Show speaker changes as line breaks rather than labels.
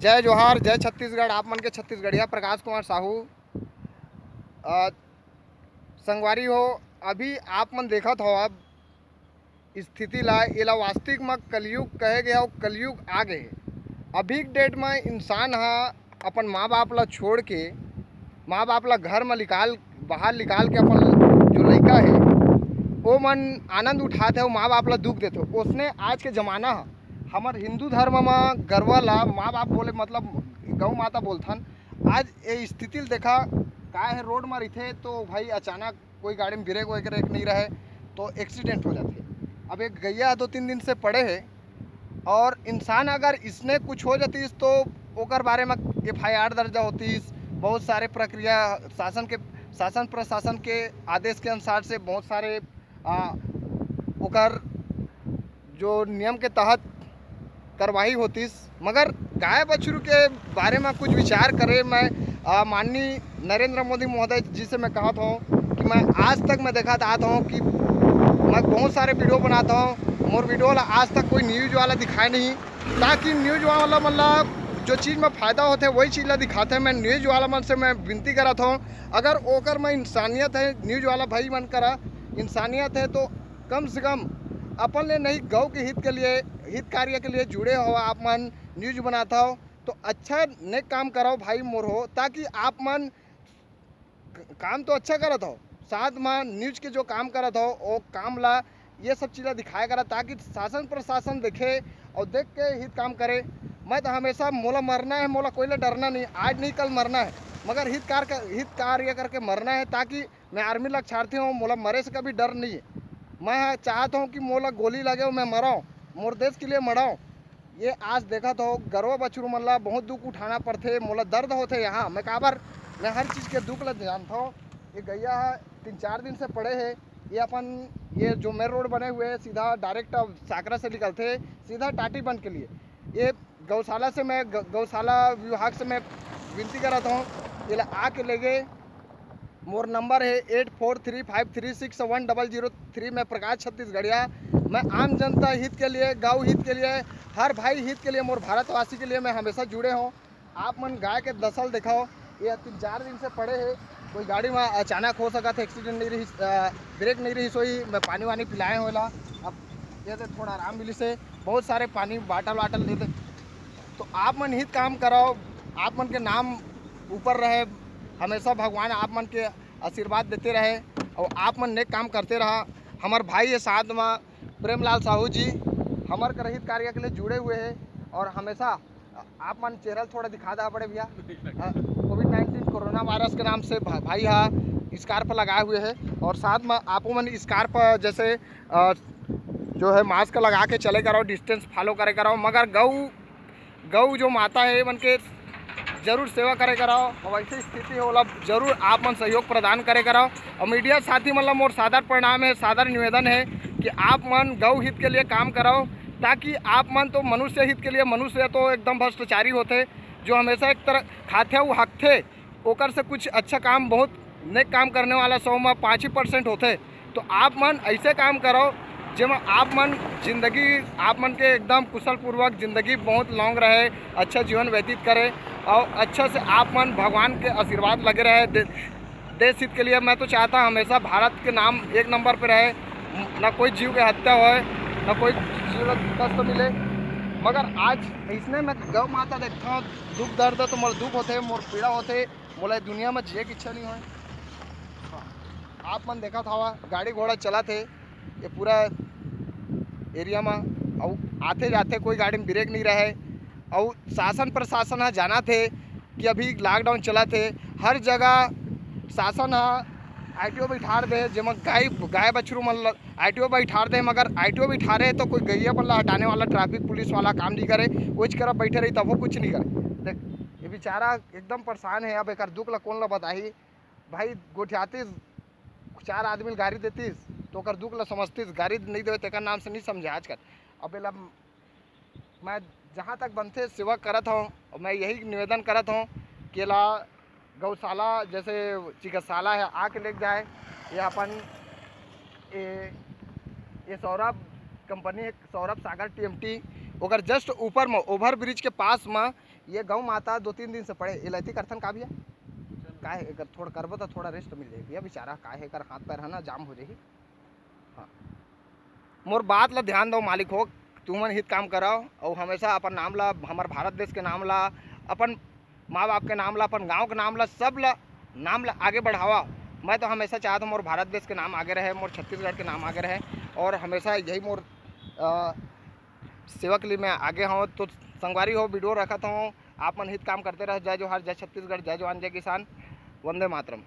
जय जोहार, जय छत्तीसगढ़। आप मन के छत्तीसगढ़िया प्रकाश कुमार साहू। संगवारी हो, अभी आप मन देखत हो अब स्थिति ला एला वास्तविक में कलयुग कहे गया, कलयुग आ गए। अभी के डेट में इंसान हा अपन माँ बाप ला छोड़ के, माँ बाप ला घर में बाहर निकाल के अपन जो लड़का है वो मन आनंद उठाते हो, माँ बाप ला दुख देते हो। उसने आज के ज़माना हमार हिंदू धर्म में गर्व ला माँ बाप बोले मतलब गौ माता बोलथन। आज ये स्थिति देखा का है, रोड में रहते तो भाई अचानक कोई गाड़ी में ब्रेक वगैरह नहीं रहे तो एक्सीडेंट हो जाते। अब एक गैया 2-3 दिन से पड़े है और इंसान अगर इसने कुछ हो जाती तो ओकर बारे में FIR दर्ज होती। बहुत सारे प्रक्रिया शासन प्रशासन के आदेश के अनुसार से बहुत सारे ओकर जो नियम के तहत कार्रवाई होती। मगर गाय बछरू के बारे में कुछ विचार करे मैं माननीय नरेंद्र मोदी महोदय जी से मैं कहता हूँ कि मैं आज तक मैं देखा आता हूँ कि मैं बहुत सारे वीडियो बनाता हूँ, मोर वीडियो आज तक कोई न्यूज़ वाला दिखाए नहीं, ताकि न्यूज़ वाला मतलब जो चीज़ में फ़ायदा होते है वही चीज़ ला दिखाते हैं। मैं न्यूज़ वाला मन से मैं विनती करता हूँ, अगर ओकर में इंसानियत है, न्यूज़ वाला भाई मन करा इंसानियत है तो कम से कम अपन ले नहीं गौ के हित के लिए, हित कार्य के लिए जुड़े हो। आप मन न्यूज़ बनाता हो तो अच्छा नेक काम कराओ भाई मोर हो, ताकि आप मन काम तो अच्छा करत हो, साथ में न्यूज़ के जो काम करत हो वो काम ला ये सब चीज़ें दिखाया करा, ताकि शासन प्रशासन देखे और देख के हित काम करे। मैं तो हमेशा मोला मरना है, मोला कोई ला डरना नहीं, आज नहीं कल मरना है, मगर हित कार्य करके मरना है, ताकि मैं आर्मी लग छाड़ती हूँ, मोला मरे से कभी डर नहीं है। मैं चाहता हूँ कि मोला गोली लगे मैं मराऊँ, मोर देश के लिए मराऊँ। ये आज देखा तो गरवा बछरू मन ला बहुत दुख उठाना पड़ते, मोला दर्द होते यहाँ। मैं काबर मैं हर चीज़ के दुख ला जानता हूँ। ये गैया 3-4 दिन से पड़े है, ये जो मेन रोड बने हुए है सीधा डायरेक्ट साकरा से निकलते सीधा टाटी बंद के लिए। ये गौशाला से मैं गौशाला विभाग से मैं विनती कराता हूँ, ये आके ले गए। मोर नंबर है 8435361003। मैं प्रकाश छत्तीसगढ़िया। मैं आम जनता हित के लिए, गौ हित के लिए, हर भाई हित के लिए, मोर भारतवासी के लिए मैं हमेशा जुड़े हूँ। आप मन गाय के नस्ल दिखाओ, ये 3-4 दिन से पड़े है, कोई गाड़ी में अचानक हो सका था, एक्सीडेंट नहीं रही, ब्रेक नहीं रही सोई, मैं पानी वानी पिलाए होला। अब ये तो थोड़ा आराम मिली से बहुत सारे पानी बाटल देते तो आप मन हित काम कराओ, आप मन के नाम ऊपर रहे, हमेशा भगवान आप मन के आशीर्वाद देते रहे और आप मन नेक काम करते रहा। हमारे भाई है साथ में प्रेमलाल साहू जी, हमारे करहित कार्य के लिए जुड़े हुए हैं और हमेशा आप मन चेहरा थोड़ा दिखा दा पड़े भैया। कोविड-19 कोरोना वायरस के नाम से भाई हाँ स्कार्फ लगाए हुए है और साथ में आप मन स्कार्फ जैसे जो है मास्क लगा के चले करो, डिस्टेंस फॉलो करे करो। मगर गौ जो माता है मन के जरूर सेवा करे कराओ और ऐसी स्थिति होला जरूर आप मन सहयोग प्रदान करे कराओ। और मीडिया साथी मतलब मोर सादर प्रणाम है, सादर निवेदन है कि आप मन गौ हित के लिए काम कराओ, ताकि आप मन तो मनुष्य हित के लिए, मनुष्य तो एकदम भ्रष्टाचारी होते जो हमेशा एक तरह खाते वो हकते, ओकर से कुछ अच्छा काम, बहुत नेक काम करने वाला 100 में 5% होते। तो आप मन ऐसे काम करो जिसमें आप मन जिंदगी आप मन के एकदम कुशल पूर्वक जिंदगी बहुत लॉन्ग रहे, अच्छा जीवन व्यतीत करे और अच्छा से आप मन भगवान के आशीर्वाद लगे रहे देश हित के लिए। मैं तो चाहता हमेशा भारत के नाम 1 नंबर पे रहे, ना कोई जीव की हत्या होए, ना कोई जीव कष्ट मिले। मगर आज इसने मैं गौ माता देखता हूँ, दुख दर्द तो मोर दुख होते, मोर पीड़ा होते, मोला दुनिया में जिए की इच्छा नहीं हो। आप मन देखा था गाड़ी घोड़ा चला थे ये पूरा एरिया में और आते जाते कोई गाड़ी में ब्रेक नहीं रहे और शासन प्रशासन जाना थे कि अभी लॉकडाउन चला थे, हर जगह शासन ITO बैठार दे, जिसमें गाय बछरू मन ITO बैठार दे। मगर ITO बैठा रहे तो कोई गैया पर हटाने वाला ट्रैफिक पुलिस वाला काम नहीं करे, वो तरफ बैठे रही तब वो कुछ नहीं करे। देख ये बेचारा एकदम परेशान है। अब एक दुख ला कौन ला बताही भाई, गोठियातीस 4 आदमी गाड़ी देतीस तो ओकर दुख ला समझतीस, गाड़ी नहीं देवे तेकर नाम से नहीं समझे आजकल। अब एला मैं जहाँ तक बनते सेवा करत हूँ और मैं यही निवेदन करत हूँ कि ला गौशाला जैसे चिकित्सालय है आके ले जाए। ये अपन ये सौरभ कंपनी है, सौरभ सागर TMT, ओकर जस्ट ऊपर में ओवर ब्रिज के पास में ये गौ माता 2-3 दिन से पड़े इलायती करथन का भैया का है अगर थोड़ा करबो तो थोड़ा रेस्ट मिल जाए भैया बेचारा का है कर हाथ पैर है ना जाम हो जाही। हाँ मोर बात ला ध्यान दो मालिक हो तुमन हित काम कराओ और हमेशा अपन नाम ला हमार भारत देश के नाम ला अपन माँ बाप के नाम ला अपन गाँव के नाम ला सब ला नाम ला आगे बढ़ावा। मैं तो हमेशा चाहता हूँ मोर भारत देश के नाम आगे रहे, मोर छत्तीसगढ़ के नाम आगे रहे और हमेशा यही मोर सेवा के लिए मैं आगे हूँ। तो संगवारी हो वीडियो रखा हूँ आप मन हित काम करते रहे। जय जोहार, जय छत्तीसगढ़, जय जवान जय किसान, वंदे मातरम।